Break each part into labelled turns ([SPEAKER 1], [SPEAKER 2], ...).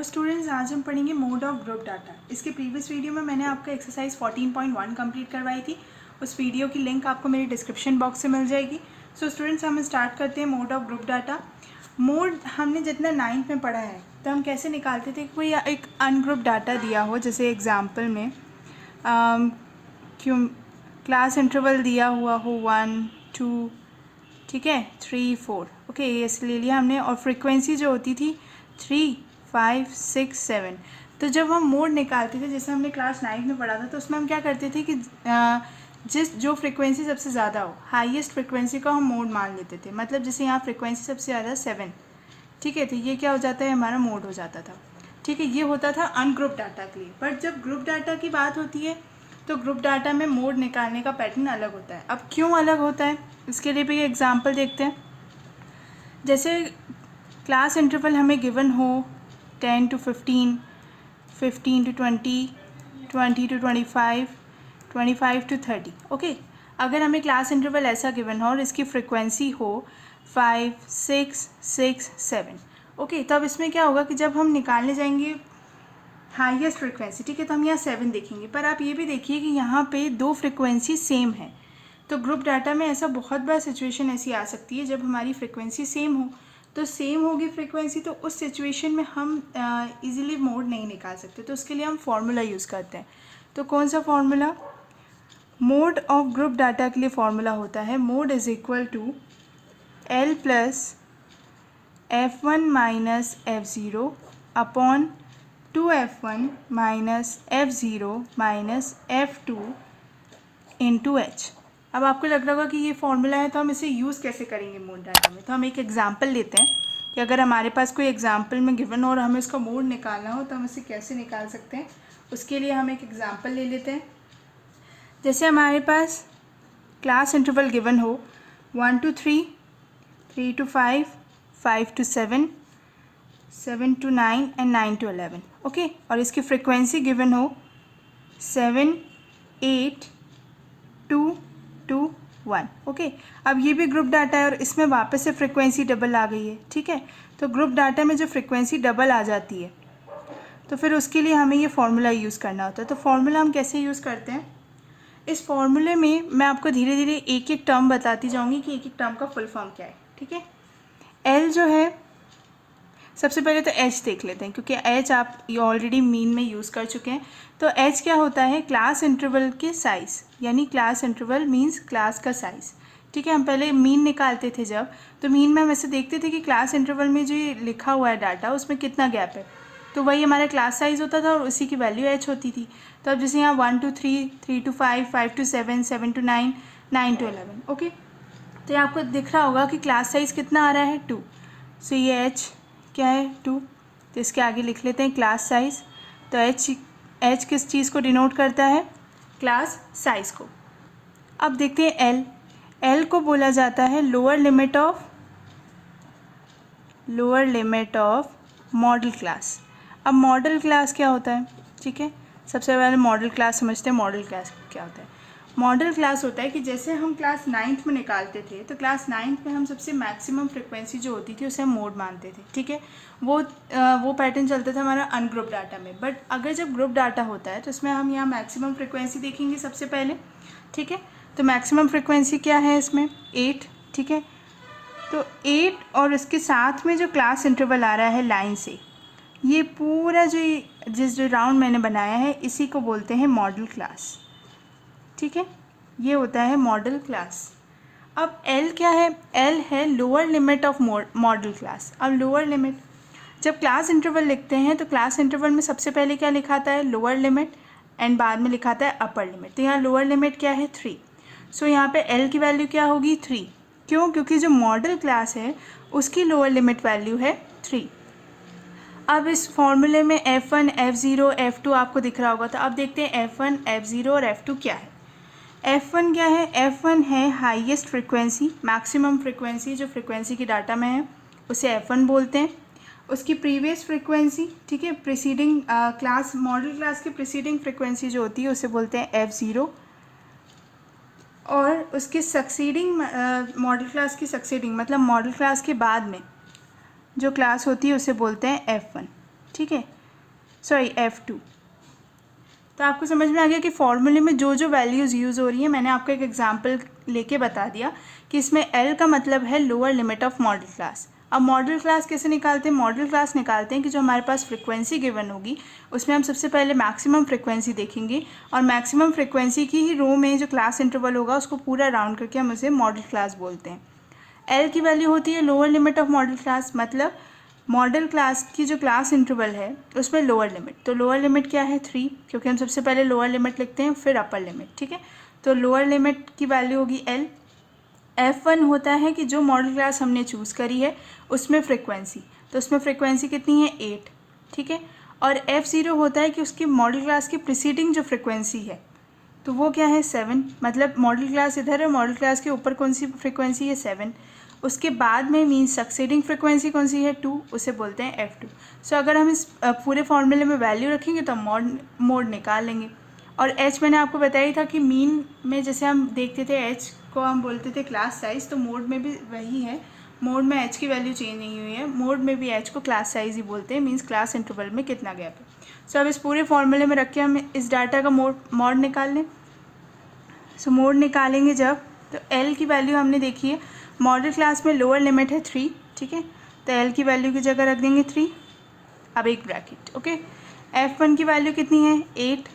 [SPEAKER 1] Students, आज हम पढ़ेंगे मोड ऑफ ग्रुप डाटा। इसके प्रीवियस वीडियो में मैंने आपको एक्सरसाइज 14.1 कंप्लीट करवाई थी। उस वीडियो की लिंक आपको मेरे डिस्क्रिप्शन बॉक्स से मिल जाएगी। सो स्टूडेंट्स, हम स्टार्ट करते हैं mode of group data. Mode हमने जितना 9th में पढ़ा है तो हम कैसे निकालते थे, कोई एक अनग्रुप डाटा दिया हो, जैसे एग्जाम्पल में क्यों क्लास इंटरवल दिया हुआ हो 1 2 ठीक है 3 4 ओके, ये ले लिया हमने। और फ्रीक्वेंसी जो होती थी 3 5 6 7। तो जब हम मोड निकालते थे, जैसे हमने क्लास 9 में पढ़ा था, तो उसमें हम क्या करते थे कि जो फ्रीक्वेंसी सबसे ज़्यादा हो, हाईएस्ट फ्रीक्वेंसी को हम मोड मान लेते थे। मतलब जैसे यहाँ फ्रीक्वेंसी सबसे ज़्यादा 7, ठीक है, तो ये क्या हो जाता है, हमारा मोड हो जाता था। ठीक है, ये होता था अनग्रुप डाटा के लिए। बट जब ग्रुप डाटा की बात होती है तो ग्रुप डाटा में मोड निकालने का पैटर्न अलग होता है। अब क्यों अलग होता है, इसके लिए भी एग्जाम्पल देखते हैं। जैसे क्लास इंटरवल हमें गिवन हो 10 to 15, 15 to 20, 20 to 25, 25 to 30। Okay, अगर हमें क्लास इंटरवल ऐसा गिवन हो और इसकी फ्रिक्वेंसी हो 5 6 6 7, ओके, तो अब इसमें क्या होगा कि जब हम निकालने जाएंगे हाईएस्ट फ्रिक्वेंसी, ठीक है, तो हम यहाँ 7 देखेंगे। पर आप ये भी देखिए कि यहाँ पे दो फ्रिक्वेंसी सेम है। तो ग्रुप डाटा में ऐसा बहुत बार सिचुएशन ऐसी आ सकती है जब हमारी फ्रिक्वेंसी सेम हो। तो सेम होगी फ्रिक्वेंसी, तो उस सिचुएशन में हम इजीली मोड नहीं निकाल सकते। तो उसके लिए हम फार्मूला यूज़ करते हैं। तो कौन सा formula? Mode of group data के लिए फार्मूला होता है mode is equal to L plus F1 minus F0 upon 2F1 minus F0 minus F2 into H। अब आपको लग रहा होगा कि ये फॉर्मूला है, तो हम इसे यूज़ कैसे करेंगे मोड डाटा में। तो हम एक एग्जांपल लेते हैं कि अगर हमारे पास कोई एग्जांपल में गिवन हो और हमें उसका मोड निकालना हो तो हम इसे कैसे निकाल सकते हैं। उसके लिए हम एक एग्जांपल ले लेते हैं। जैसे हमारे पास क्लास इंटरवल गिवन हो 1 to 3, 3 to 5, 5 to 7, 7 to 9 and 9 to 11। Okay, और इसकी फ्रिक्वेंसी गिवन हो 7 8 2 2 1। ओके, अब ये भी ग्रुप डाटा है और इसमें वापस से फ्रिक्वेंसी डबल आ गई है। ठीक है, तो ग्रुप डाटा में जो फ्रिक्वेंसी डबल आ जाती है तो फिर उसके लिए हमें ये फार्मूला यूज़ करना होता है। तो फार्मूला हम कैसे यूज़ करते हैं, इस फार्मूले में मैं आपको धीरे धीरे एक एक टर्म बताती जाऊँगी कि एक एक टर्म का फुल फॉर्म क्या है। ठीक है, एल जो है, सबसे पहले तो एच देख लेते हैं, क्योंकि एच आप ये ऑलरेडी मीन में यूज़ कर चुके हैं। तो एच क्या होता है, क्लास इंटरवल के साइज़, यानी क्लास इंटरवल मीन्स क्लास का साइज़। ठीक है, हम पहले मीन निकालते थे जब, तो मीन में हम ऐसे देखते थे कि क्लास इंटरवल में जो ये लिखा हुआ है डाटा उसमें कितना गैप है, तो वही हमारा क्लास साइज़ होता था और उसी की वैल्यू एच होती थी। तो अब जैसे यहाँ 1 to 3, 3 to 5, 5 to 7, 7 to 9, 9 to 11। Okay, तो ये आपको दिख रहा होगा कि क्लास साइज़ कितना आ रहा है 2। सो ये एच क्या है 2, तो इसके आगे लिख लेते हैं क्लास साइज़। तो एच किस चीज़ को डिनोट करता है, क्लास साइज़ को। अब देखते हैं एल। एल को बोला जाता है lower limit of modal class. अब मॉडल क्लास क्या होता है, ठीक है, सबसे पहले मॉडल क्लास समझते हैं। मॉडल क्लास क्या होता है? मॉडल क्लास होता है कि जैसे हम क्लास 9th में निकालते थे, तो क्लास 9th में हम सबसे मैक्सिमम फ्रिक्वेंसी जो होती थी उसे हम मोड मानते थे। ठीक है, वो पैटर्न चलता था हमारा अनग्रुप डाटा में। बट अगर जब ग्रुप डाटा होता है तो इसमें हम यहाँ मैक्सिमम फ्रिक्वेंसी देखेंगे सबसे पहले। ठीक है, तो मैक्सिमम फ्रिक्वेंसी क्या है इसमें 8। ठीक है, तो 8 और इसके साथ में जो क्लास इंटरवल आ रहा है लाइन से, ये पूरा जो राउंड मैंने बनाया है इसी को बोलते हैं मॉडल क्लास। ठीक है, ये होता है मॉडल क्लास। अब एल क्या है, एल है lower limit of modal class. अब लोअर लिमिट, जब क्लास इंटरवल लिखते हैं तो क्लास इंटरवल में सबसे पहले क्या लिखाता है, लोअर लिमिट, एंड बाद में लिखाता है अपर लिमिट। तो यहाँ लोअर लिमिट क्या है 3। सो यहाँ पे एल की वैल्यू क्या होगी 3। क्यों? क्योंकि जो मॉडल क्लास है उसकी लोअर लिमिट वैल्यू है 3। अब इस फॉर्मूले में F1, F0, F2 आपको दिख रहा होगा। तो अब देखते हैं F1, F0 और F2 क्या है। F1 क्या है, F1 है हाईएस्ट फ्रिक्वेंसी, मैक्सिमम फ्रिक्वेंसी जो फ्रिक्वेंसी की डाटा में है उसे F1 बोलते हैं। उसकी प्रीवियस फ्रिक्वेंसी, ठीक है, प्रीसीडिंग क्लास, मॉडल क्लास की प्रीसीडिंग फ्रिक्वेंसी जो होती है उसे बोलते हैं F0, और उसके सक्सीडिंग मॉडल क्लास की सक्सीडिंग मतलब मॉडल क्लास के बाद में जो क्लास होती है उसे बोलते हैं F1। ठीक है, सॉरी F2। तो आपको समझ में आ गया कि फॉर्मूले में जो जो वैल्यूज़ यूज़ हो रही है, मैंने आपको एक एग्जांपल लेके बता दिया कि इसमें L का मतलब है lower limit of modal class. अब मॉडल क्लास कैसे निकालते हैं? मॉडल क्लास निकालते हैं कि जो हमारे पास फ्रिक्वेंसी गिवन होगी उसमें हम सबसे पहले मैक्सिमम फ्रिक्वेंसी देखेंगे और मैक्सिमम फ्रिक्वेंसी की ही रो में जो क्लास इंटरवल होगा उसको पूरा राउंड करके हम उसे मॉडल क्लास बोलते हैं। L की वैल्यू होती है lower limit of modal class, मतलब मॉडल क्लास की जो क्लास इंटरवल है उसमें लोअर लिमिट। तो लोअर लिमिट क्या है? 3, क्योंकि हम सबसे पहले लोअर लिमिट लिखते हैं फिर अपर लिमिट, ठीक है। तो लोअर लिमिट की वैल्यू होगी L। F1 होता है कि जो मॉडल क्लास हमने चूज़ करी है उसमें फ्रिक्वेंसी, तो उसमें फ्रिक्वेंसी कितनी है? 8, ठीक है। और F0 होता है कि उसकी मॉडल क्लास की प्रीसीडिंग जो फ्रिक्वेंसी है तो वो क्या है? 7, मतलब मॉडल क्लास इधर है, मॉडल क्लास के ऊपर कौन सी फ्रिक्वेंसी है? 7। उसके बाद में मीन्स सक्सीडिंग फ्रिक्वेंसी कौन सी है? 2, उसे बोलते हैं F2। सो अगर हम इस पूरे फॉर्मूले में वैल्यू रखेंगे तो हम मोड निकाल लेंगे। और H मैंने आपको बताया था कि मीन में जैसे हम देखते थे H को हम बोलते थे क्लास साइज़, तो मोड में भी वही है। मोड में H की वैल्यू चेंज नहीं हुई है, मोड में भी H को क्लास साइज़ ही बोलते हैं, मीन्स क्लास इंटरवल में कितना गैप है। सो अब इस पूरे फॉर्मूले में रख के हम इस डाटा का मोड निकाल लें। सो मोड निकालेंगे जब, तो L की वैल्यू हमने देखी है, मॉडल क्लास में लोअर लिमिट है 3, ठीक है। तो L की वैल्यू की जगह रख देंगे 3, अब एक ब्रैकेट, ओके। F1 की वैल्यू कितनी है? 8।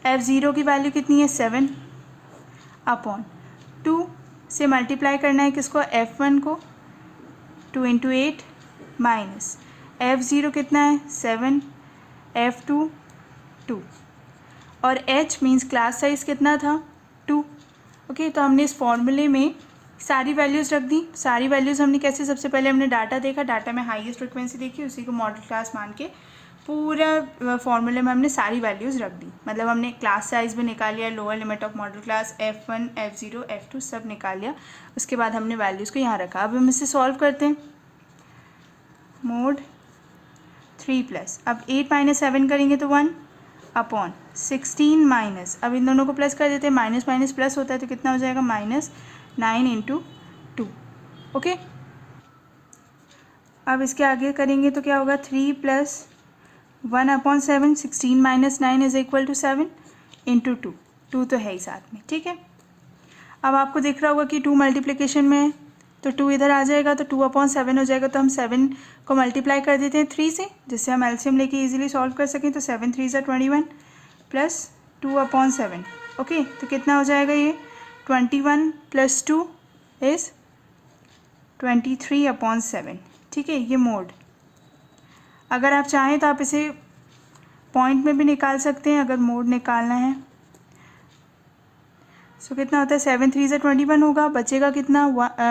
[SPEAKER 1] F0 की वैल्यू कितनी है? 7 अपॉन 2 से मल्टीप्लाई करना है किसको? F1 को। 2 × 8 माइनस F0 कितना है? 7, F2 2 और H मीन्स क्लास साइज़ कितना था? 2, ओके। तो हमने इस फॉर्मूले में सारी वैल्यूज़ रख दी। सारी वैल्यूज़ हमने कैसे? सबसे पहले हमने डाटा देखा, डाटा में हाईएस्ट फ्रिक्वेंसी देखी, उसी को मॉडल क्लास मान के पूरा फॉर्मूले में हमने सारी वैल्यूज़ रख दी। मतलब हमने क्लास साइज़ भी निकाल लिया, lower limit of modal class, F1, F0, F2 सब निकाल लिया। उसके बाद हमने वैल्यूज़ को यहाँ रखा। अब हम इसे सॉल्व करते हैं। मोड 3+, अब 8 - 7 करेंगे तो 1 अपॉन 16 माइनस, अब इन दोनों को प्लस कर देते हैं, माइनस माइनस प्लस होता है तो कितना हो जाएगा? -9 × 2, ओके। अब इसके आगे करेंगे तो क्या होगा? 3 + 1/7, 16 - 9 = 7 × 2, 2 तो है ही साथ में, ठीक है। अब आपको दिख रहा होगा कि 2 मल्टीप्लिकेशन में है तो 2 इधर आ जाएगा तो 2/7 हो जाएगा। तो हम 7 को मल्टीप्लाई कर देते हैं 3 से, जिससे हम एलसीएम लेके इजीली सॉल्व कर सकें। तो 7 × 3 = 21 प्लस 2/7, ओके। तो कितना हो जाएगा ये? 21 + 2 = 23/7, ठीक है। ये मोड, अगर आप चाहें तो आप इसे पॉइंट में भी निकाल सकते हैं अगर मोड निकालना है। सो कितना होता है? 7 × 3 = 21 होगा, बचेगा कितना?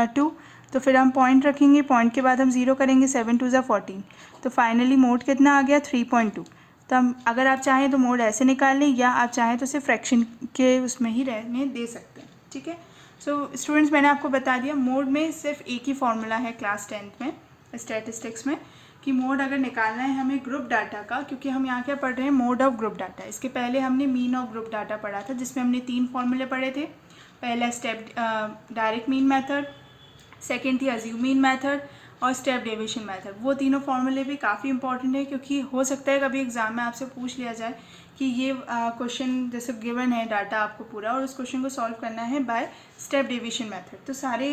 [SPEAKER 1] 2। तो फिर हम पॉइंट रखेंगे, पॉइंट के बाद हम 0 करेंगे, 7 × 2 = 14। तो फाइनली मोड कितना आ गया? 3.2। तो हम अगर आप चाहें तो मोड ऐसे निकाल लें, या आप चाहें तो इसे फ्रैक्शन के उसमें ही रहने दे सकते हैं, ठीक है। सो स्टूडेंट्स, मैंने आपको बता दिया मोड में सिर्फ एक ही फॉर्मूला है क्लास 10th में स्टैटिस्टिक्स में, कि मोड अगर निकालना है हमें ग्रुप डाटा का, क्योंकि हम यहाँ क्या पढ़ रहे हैं? Mode of group data. इसके पहले हमने मीन ऑफ ग्रुप डाटा पढ़ा था, जिसमें हमने 3 फॉर्मूले पढ़े थे। पहला step direct mean method, second थी अज्यूम मीन मेथड, और स्टेप डेविएशन मेथड। वो तीनों फॉर्मूले भी काफ़ी इंपॉर्टेंट है, क्योंकि हो सकता है कभी एग्जाम में आपसे पूछ लिया जाए कि ये क्वेश्चन जैसे गिवन है डाटा आपको पूरा, और उस क्वेश्चन को सॉल्व करना है बाय स्टेप डेविएशन मेथड। तो सारे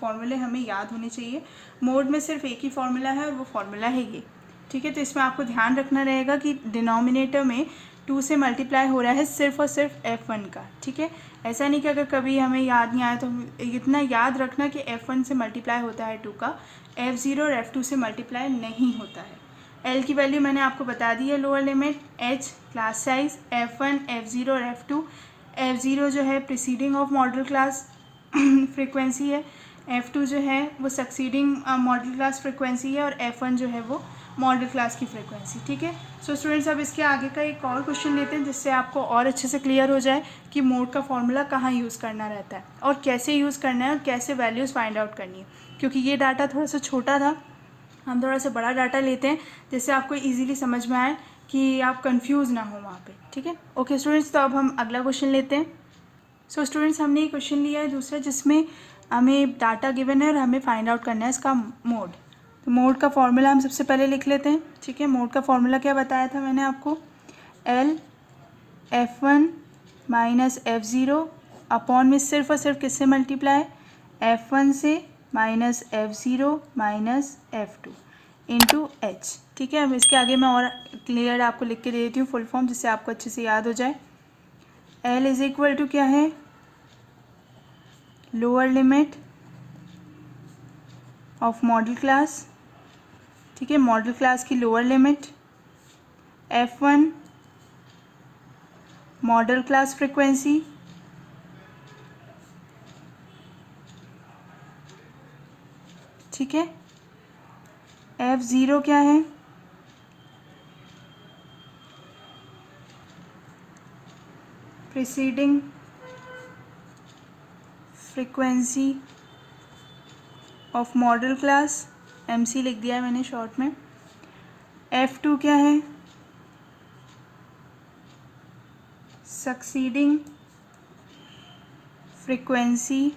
[SPEAKER 1] फॉर्मूले हमें याद होने चाहिए। मोड में सिर्फ एक ही फॉर्मूला है और वो फॉर्मूला है ये, ठीक है। तो इसमें आपको ध्यान रखना रहेगा कि डिनोमिनेटर में 2 से मल्टीप्लाई हो रहा है सिर्फ और सिर्फ F1 का, ठीक है। ऐसा नहीं कि अगर कभी हमें याद नहीं आया तो इतना याद रखना कि F1 से मल्टीप्लाई होता है 2 का, F0 और F2 से मल्टीप्लाई नहीं होता है। L की वैल्यू मैंने आपको बता दी है, lower limit, H class size, F1, F0 और F2। F0 जो है preceding of modal class frequency है, F2 जो है वो सक्सीडिंग मॉडल क्लास फ्रिक्वेंसी है, और F1 जो है वो मॉडल क्लास की फ्रिक्वेंसी, ठीक है। सो स्टूडेंट्स, अब इसके आगे का एक और क्वेश्चन लेते हैं, जिससे आपको और अच्छे से क्लियर हो जाए कि मोड का फॉर्मूला कहाँ यूज़ करना रहता है और कैसे यूज़ करना है और कैसे वैल्यूज़ फाइंड आउट करनी है। क्योंकि ये डाटा थोड़ा सा छोटा था, हम थोड़ा सा बड़ा डाटा लेते हैं, जिससे आपको ईजिली समझ में आए कि आप कन्फ्यूज़ ना हो वहाँ पर, ठीक है। ओके स्टूडेंट्स, तो अब हम अगला क्वेश्चन लेते हैं। सो स्टूडेंट्स, हमने ये क्वेश्चन लिया है दूसरा, जिसमें हमें डाटा गिवन है और हमें फाइंड आउट करना है इसका मोड। तो मोड का फॉर्मूला हम सबसे पहले लिख लेते हैं, ठीक है। मोड का फॉर्मूला क्या बताया था मैंने आपको, L F1 minus F0 upon में सिर्फ और सिर्फ किससे मल्टीप्लाई, F1 से minus F0 minus F2 into H, ठीक है। अब इसके आगे मैं और क्लियर आपको लिख के दे देती हूँ फुल फॉर्म, जिससे आपको अच्छे से याद हो जाए। L इज इक्वल टू क्या है, lower limit of modal class, ठीक है, मॉडल क्लास की lower limit, F1 model class frequency, ठीक है। F0 क्या है, preceding frequency of modal class, MC लिख दिया है मैंने शॉर्ट में। F2 क्या है, succeeding frequency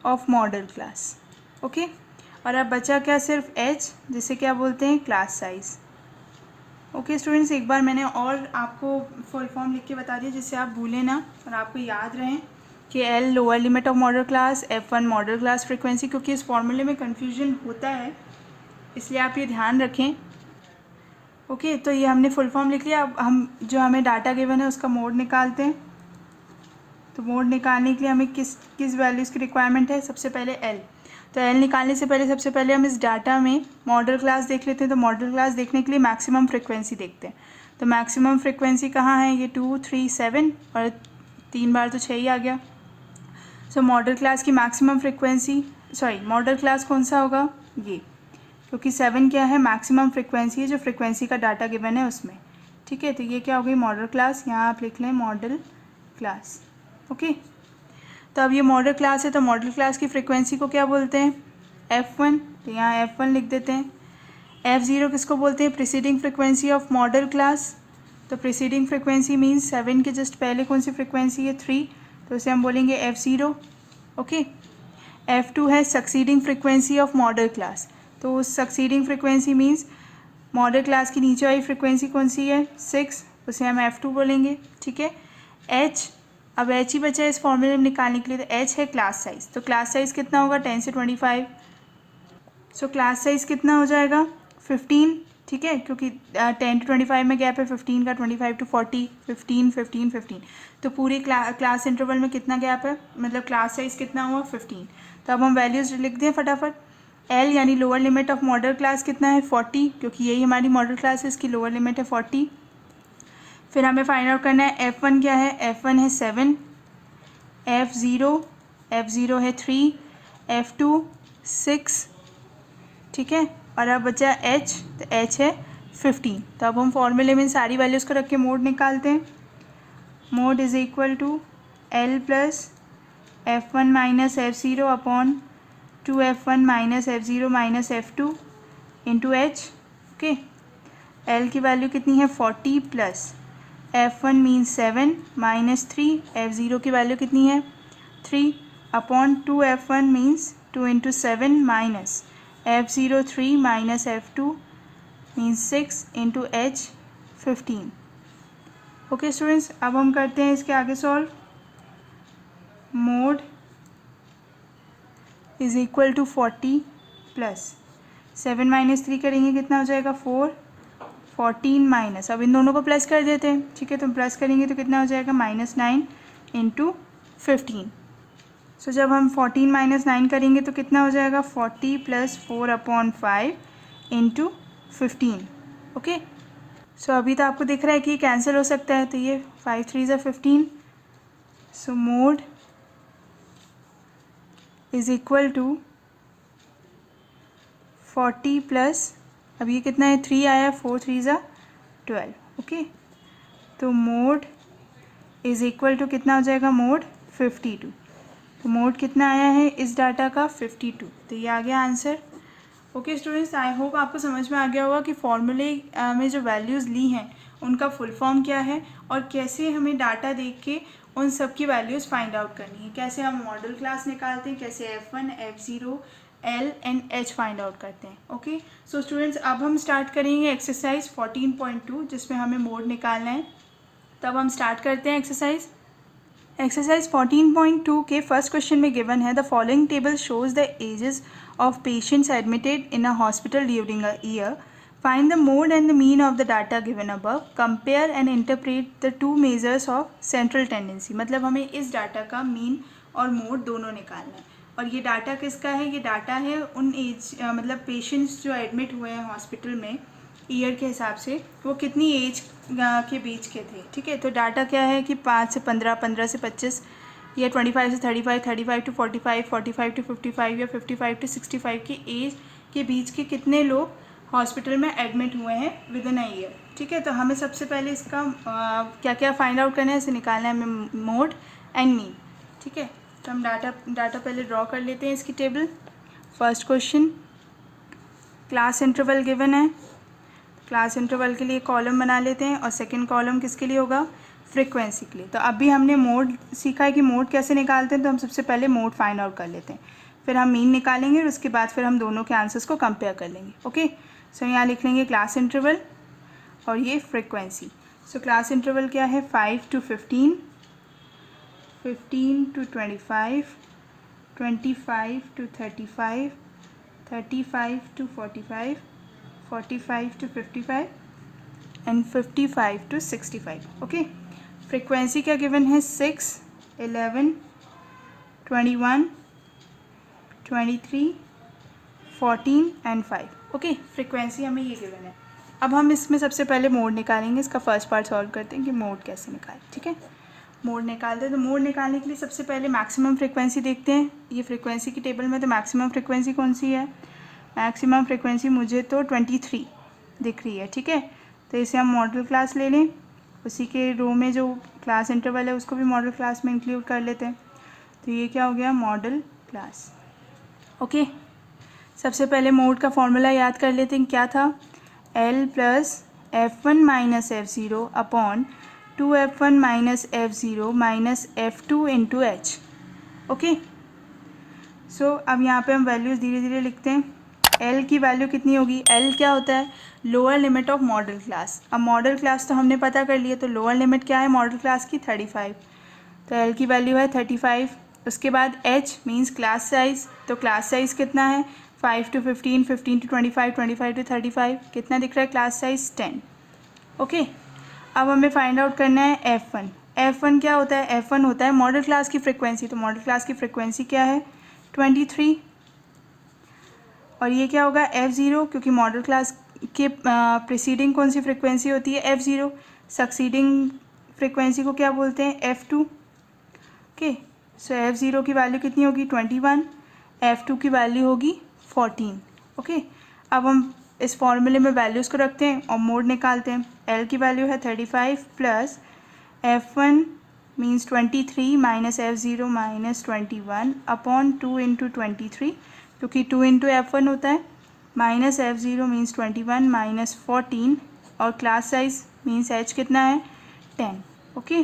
[SPEAKER 1] of modal class, okay. और अब बचा क्या, सिर्फ H, जिसे क्या बोलते हैं, क्लास साइज। ओके स्टूडेंट्स, एक बार मैंने और आपको फुल फॉर्म लिख के बता दिया, जिससे आप भूलें ना और आपको याद रहें कि L lower limit of modal class, F1 model class frequency, क्योंकि इस फॉर्मूले में कन्फ्यूजन होता है, इसलिए आप ये ध्यान रखें। ओके, तो ये हमने फुल फॉर्म लिख लिया। अब हम जो हमें डाटा गिवन है उसका मोड निकालते हैं। तो मोड निकालने के लिए हमें किस वैल्यूज़ की रिक्वायरमेंट है, सबसे पहले L। तो L निकालने से पहले सबसे पहले हम इस डाटा में मॉडल क्लास देख लेते हैं। तो मॉडल क्लास देखने के लिए मैक्सिमम फ्रीक्वेंसी देखते हैं। तो मैक्सिमम फ्रीक्वेंसी कहाँ है, ये 2, 3, 7 और 3 बार तो 6 ही आ गया। सो मॉडल क्लास की मैक्सिमम फ्रीक्वेंसी, मॉडल क्लास कौन सा होगा, ये, क्योंकि 7 क्या है, मैक्सिमम फ्रीक्वेंसी है जो फ्रीक्वेंसी का डाटा गिवन है उसमें, ठीक है। तो ये क्या हो गई, मॉडल क्लास, यहाँ आप लिख लें मॉडल क्लास, ओके। तो अब ये मॉडल क्लास है, तो मॉडल क्लास की फ्रीक्वेंसी को क्या बोलते हैं, F1, तो यहाँ F1 लिख देते हैं। F0 किसको बोलते हैं, preceding frequency of modal class. तो प्रीसीडिंग फ्रीक्वेंसी मीन्स 7 के जस्ट पहले कौन सी फ्रीक्वेंसी है, 3, तो इसे हम बोलेंगे F0, ओके। F2 है succeeding frequency of modal class. तो succeeding frequency means modal class की नीचे वाली फ्रीक्वेंसी कौन सी है, 6, उसे हम F2 बोलेंगे, ठीक है। H, अब H ही बचा है इस फॉर्मूले में निकालने के लिए, तो H है क्लास साइज। तो क्लास साइज कितना होगा, 10 से 25। सो क्लास साइज कितना हो जाएगा, 15, ठीक है, क्योंकि 10 to 25 में गैप है, 15 का, 25 to 40, 15, 15, 15। तो पूरी क्लास इंटरवल में कितना गैप है, मतलब क्लास साइज कितना हुआ, 15। तो अब हम वैल्यूज़ लिख दें फटाफट। L यानी lower limit of modal class कितना है, 40, क्योंकि यही हमारी मॉडल क्लास है, इसकी लोअर लिमिट है 40। फिर हमें फाइंड आउट करना है F1 क्या है, F1 है 7, F0 है 3, F2 6, ठीक है। और अब बचा H, तो H है 15। तो अब हम फॉर्मूले में सारी वैल्यूज़ को रख के मोड निकालते हैं। Mode is equal to L plus F1 minus F0 upon 2F1 minus F0 minus F2 into H, okay. L की वैल्यू कितनी है, 40 plus F1 means 7 minus 3, F0 की वैल्यू कितनी है, 3 upon 2F1 means 2 into 7 minus F0 3 minus F2 means 6 into H 15। Okay students, अब हम करते हैं इसके आगे solve. Mode is equal to 40 plus 7 minus 3 करेंगे कितना हो जाएगा, 4, 14 माइनस, अब इन दोनों को प्लस कर देते हैं, ठीक है। तो प्लस करेंगे तो कितना हो जाएगा, -9 इंटू 15। सो जब हम 14 माइनस 9 करेंगे तो कितना हो जाएगा, 40 प्लस 4 अपॉन 5 इंटू 15, ओके। सो अभी तो आपको दिख रहा है कि ये कैंसिल हो सकता है, तो ये 5 3 ज़ा 15। So mode is equal to 40 plus, अब ये कितना है, 3 आया, 4 3 ज़ा 12, ओके। तो मोड इज इक्वल टू कितना हो जाएगा, मोड 52। तो मोड कितना आया है इस डाटा का, 52। तो ये आ गया answer. Okay students, I hope आपको समझ में आ गया होगा कि फॉर्मूले में जो वैल्यूज़ ली हैं उनका फुल फॉर्म क्या है और कैसे हमें डाटा देख के उन सब की वैल्यूज़ फाइंड आउट करनी है, कैसे हम मॉडल क्लास निकालते हैं, कैसे F1, F0, L and H find out करते हैं। ओके, सो स्टूडेंट्स अब हम स्टार्ट करेंगे एक्सरसाइज 14.2 जिसमें हमें मोड निकालना है। तब हम स्टार्ट करते हैं एक्सरसाइज 14.2 के फर्स्ट क्वेश्चन में गिवन है the following table shows the ages of patients admitted in a hospital during a year. Find the mode and the mean of the data given above. Compare and interpret the two measures of central tendency. मतलब हमें इस data का mean और mode दोनों निकालना है। और ये डाटा किसका है? ये डाटा है उन एज मतलब पेशेंट्स जो एडमिट हुए हैं हॉस्पिटल में ईयर के हिसाब से, वो कितनी एज के बीच के थे। ठीक है, तो डाटा क्या है कि 5 से 15, 15 से 25 या 25 से 35, 35 टू 45, 45 टू 55 या 55 टू 65 की एज के बीच के कितने लोग हॉस्पिटल में एडमिट हुए हैं विद इन अ ईयर। ठीक है, तो हमें सबसे पहले इसका क्या क्या फाइंड आउट करना है, इसे निकालना है हमें मोड एंड मीन। ठीक है, तो हम डाटा पहले ड्रॉ कर लेते हैं इसकी table. First question, class interval given है, क्लास इंटरवल के लिए कॉलम बना लेते हैं और सेकंड कॉलम किसके लिए होगा? फ्रीक्वेंसी के लिए। तो अभी हमने मोड सीखा है कि मोड कैसे निकालते हैं, तो हम सबसे पहले मोड फाइंड आउट कर लेते हैं, फिर हम मीन निकालेंगे और उसके बाद फिर हम दोनों के आंसर्स को कंपेयर कर लेंगे। ओके, सो यहाँ लिख लेंगे क्लास इंटरवल और ये फ्रीक्वेंसी। सो क्लास इंटरवल क्या है? 5 to 15, 15 to 25, 25 to 35, 35 to 45, 45 to 55 and 55 to 65। Okay, frequency क्या गिवन है? 6, 11, 21, 23, 14 एंड 5। ओके, फ्रीक्वेंसी हमें ये गिवन है। अब हम इसमें सबसे पहले मोड निकालेंगे। इसका फर्स्ट पार्ट सॉल्व करते हैं कि मोड कैसे निकालें। ठीक है, मोड निकालते हैं। तो मोड निकालने के लिए सबसे पहले मैक्सिमम फ्रीक्वेंसी देखते हैं। ये फ्रीक्वेंसी की टेबल में तो मैक्सिमम फ्रीक्वेंसी कौन सी है? मैक्सिमम फ्रीक्वेंसी मुझे तो 23 दिख रही है। ठीक है, तो इसे हम मॉडल क्लास ले लें, उसी के रो में जो क्लास इंटरवल है उसको भी मॉडल क्लास में इंक्लूड कर लेते हैं। तो ये क्या हो गया? Model class. ओके, सबसे पहले मोड का फॉर्मूला याद कर लेते हैं। क्या था? L plus F1 minus F0 upon 2F1 minus F0 minus F2 into H। Okay, so अब यहाँ पे हम वैल्यूज़ धीरे धीरे लिखते हैं। L की वैल्यू कितनी होगी? L क्या होता है? Lower limit of modal class. अब मॉडल क्लास तो हमने पता कर लिया, तो लोअर लिमिट क्या है मॉडल क्लास की? 35। तो L की वैल्यू है 35। उसके बाद H मीन्स क्लास साइज़। तो क्लास साइज़ कितना है? 5 to 15, 15 to 25, 25 to 35। कितना दिख रहा है क्लास साइज़? 10। ओके, अब हमें फाइंड आउट करना है F1। F1 क्या होता है? F1 होता है मॉडल क्लास की फ्रीक्वेंसी। तो मॉडल क्लास की फ्रीक्वेंसी क्या है? 23। और ये क्या होगा? F0, क्योंकि मॉडल क्लास के प्रीसीडिंग कौन सी फ्रीक्वेंसी होती है? F0। सक्सीडिंग फ्रीक्वेंसी को क्या बोलते हैं? F2। ओके, सो F0 की वैल्यू कितनी होगी? 21। F2 की वैल्यू होगी 14। ओके, अब हम इस फॉर्मूले में वैल्यूज़ को रखते हैं और मोड निकालते हैं। L की वैल्यू है 35 plus F1 means 23 minus F0 minus 21 upon 2 into 23, क्योंकि 2 इंटू F1 होता है, माइनस F0 मीन्स 21 माइनस 14 और क्लास साइज मीन्स H कितना है? 10। ओके,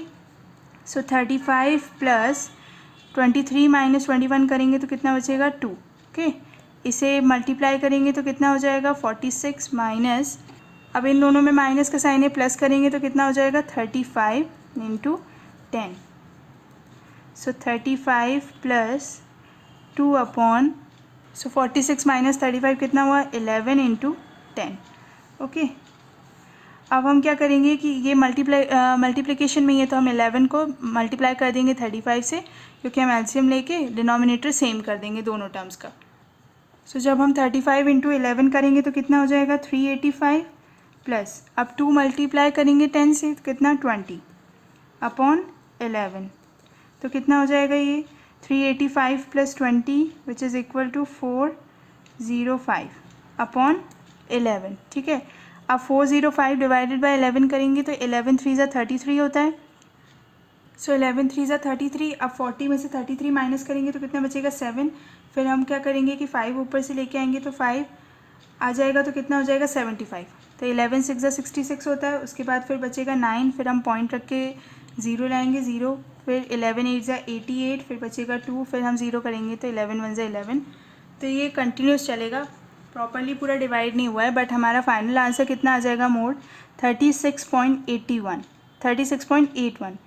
[SPEAKER 1] सो 35 प्लस 23 माइनस 21 करेंगे तो कितना बचेगा? 2। ओके, इसे मल्टीप्लाई करेंगे तो कितना हो जाएगा? 46 माइनस, अब इन दोनों में माइनस का साइन है, प्लस करेंगे तो कितना हो जाएगा? 35 इंटू 10। सो 35 प्लस 2 अपॉन, सो 46 माइनस 35 कितना हुआ? 11 इंटू 10। ओके, अब हम क्या करेंगे कि ये मल्टीप्लिकेशन में ही है, तो हम 11 को मल्टीप्लाई कर देंगे 35 से, क्योंकि हम एलसीएम लेके डिनोमिनेटर सेम कर देंगे दोनों टर्म्स का। सो जब हम 35 इंटू 11 करेंगे तो कितना हो जाएगा? 385 प्लस, अब 2 मल्टीप्लाई करेंगे 10 से तो कितना? 20 अपॉन 11, तो कितना हो जाएगा ये? 385 plus 20 which is equal to 405 upon 11। ठीक है, अब 405 डिवाइडेड बाय 11 करेंगे तो 11 3 ज़ा 33 होता है। सो 11 3 ज़ा 33। अब 40 में से 33 माइनस करेंगे तो कितना बचेगा? 7। फिर हम क्या करेंगे कि 5 ऊपर से लेके आएंगे तो 5 आ जाएगा, तो कितना हो जाएगा? 75। तो 11 6 ज़ा 66 होता है। उसके बाद फिर बचेगा 9, फिर हम पॉइंट रख के 0 लाएंगे 0, फिर 11 8 ज़ा 88, फिर बचेगा 2, फिर हम 0 करेंगे तो 11 1 ज़ा 11, तो ये कंटिन्यूस चलेगा, प्रॉपरली पूरा डिवाइड नहीं हुआ है, बट हमारा फाइनल आंसर कितना आ जाएगा मोड 36.81, 36.81।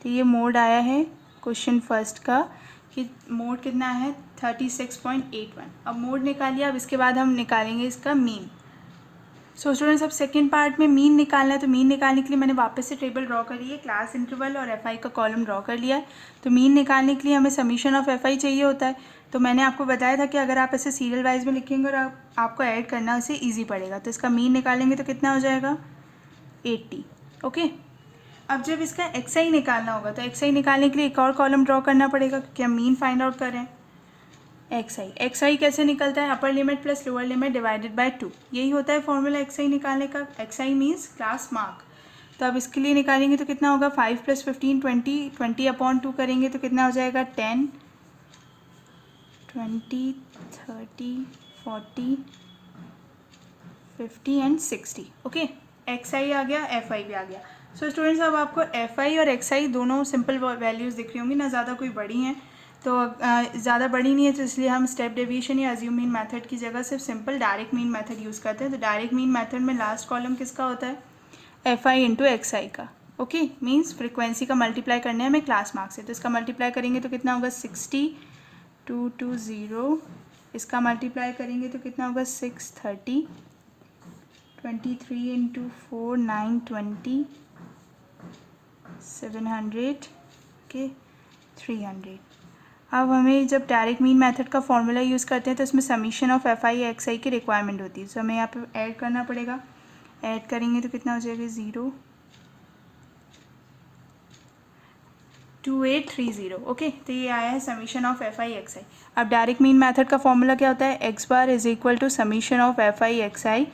[SPEAKER 1] तो ये मोड आया है क्वेश्चन फर्स्ट का कि मोड कितना है 36.81। अब मोड निकालिए, अब इसके बाद हम निकालेंगे इसका मीन। सो स्टूडेंट्स अब सेकेंड पार्ट में मीन निकालना है, तो मीन निकालने के लिए मैंने वापस से टेबल ड्रॉ करी है, क्लास इंटरवल और एफआई का कॉलम ड्रॉ कर लिया है। तो मीन निकालने के लिए हमें समीशन ऑफ एफआई चाहिए होता है। तो मैंने आपको बताया था कि अगर आप ऐसे सीरियल वाइज में लिखेंगे और आपको ऐड करना उससे ईजी पड़ेगा। तो इसका मीन निकालेंगे तो कितना हो जाएगा 80। ओके, अब जब इसका एक्सआई निकालना होगा तो एक्सआई निकालने के लिए एक और कॉलम ड्रॉ करना पड़ेगा, क्योंकि हम मीन फाइंड आउट कर रहे हैं। एक्सआई कैसे निकलता है, upper limit plus lower limit divided by 2, यही होता है फॉर्मूला एक्सआई निकालने का। XI means class mark. तो अब इसके लिए निकालेंगे तो कितना होगा 5 + 15 20, 20/2 करेंगे तो कितना हो जाएगा 10, 20, 30, 40, 50 एंड 60। ओके, एक्सआई आ गया, एफआई भी आ गया। सो स्टूडेंट्स अब आपको एफआई और एक्सआई दोनों सिंपल वैल्यूज़ दिख रही होंगी ना, ज़्यादा कोई बड़ी हैं, तो ज़्यादा बड़ी नहीं है, तो इसलिए हम स्टेप डेविएशन या अज्यूम मीन मेथड की जगह सिर्फ simple direct mean method use करते हैं। तो डायरेक्ट मीन मेथड में लास्ट कॉलम किसका होता है, एफआई इंटू एक्सआई का। ओके, मीन्स फ्रिक्वेंसी का मल्टीप्लाई करने हमें क्लास मार्क से, तो इसका मल्टीप्लाई करेंगे तो कितना होगा 60, 220, इसका मल्टीप्लाई करेंगे तो कितना होगा 630, 23 × 4 920, 700, ओके 300। अब हमें जब डायरेक्ट मीन मेथड का फॉर्मूला यूज़ करते हैं तो इसमें समीशन ऑफ एफआई या एक्सआई की रिक्वायरमेंट होती है। तो हमें यहाँ पे ऐड करना पड़ेगा, ऐड करेंगे तो कितना हो जाएगा 0, 2830। ओके, तो ये आया है समीशन ऑफ एफआई एक्सआई। अब डायरेक्ट मीन मेथड का फॉर्मूला क्या होता है, x bar is equal to summation of f i x i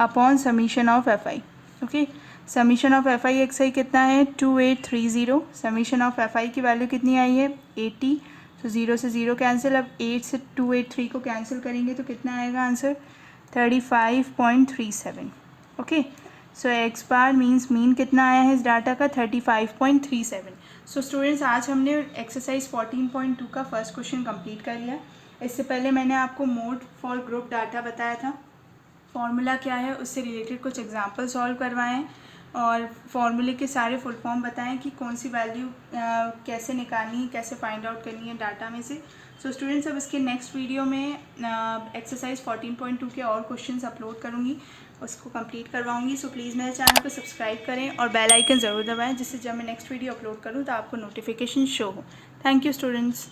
[SPEAKER 1] upon summation of f i. Okay, summation of f i x i कितना है 2830, समीशन ऑफ एफआई की वैल्यू कितनी आई है 80। तो 0 से 0 कैंसिल, अब 8 से 283 को कैंसिल करेंगे तो कितना आएगा आंसर 35.37। ओके, सो एक्स बार मीन्स मीन कितना आया है इस डाटा का 35.37। सो स्टूडेंट्स आज हमने एक्सरसाइज 14.2 का फर्स्ट क्वेश्चन कंप्लीट कर लिया। इससे पहले मैंने आपको मोड फॉर ग्रुप डाटा बताया था, फॉर्मूला क्या है उससे रिलेटेड कुछ एग्जांपल सॉल्व करवाएं और फॉर्मूले के सारे फुल फॉर्म बताएं कि कौन सी वैल्यू कैसे निकालनी है, कैसे फाइंड आउट करनी है डाटा में से। सो स्टूडेंट्स अब इसके नेक्स्ट वीडियो में एक्सरसाइज 14.2 के और क्वेश्चंस अपलोड करूँगी, उसको कंप्लीट करवाऊँगी। सो प्लीज़ मेरे चैनल को सब्सक्राइब करें और बेल आइकन ज़रूर दबाएं, जिससे जब मैं नेक्स्ट वीडियो अपलोड करूँ तो आपको नोटिफिकेशन शो हो। Thank you students.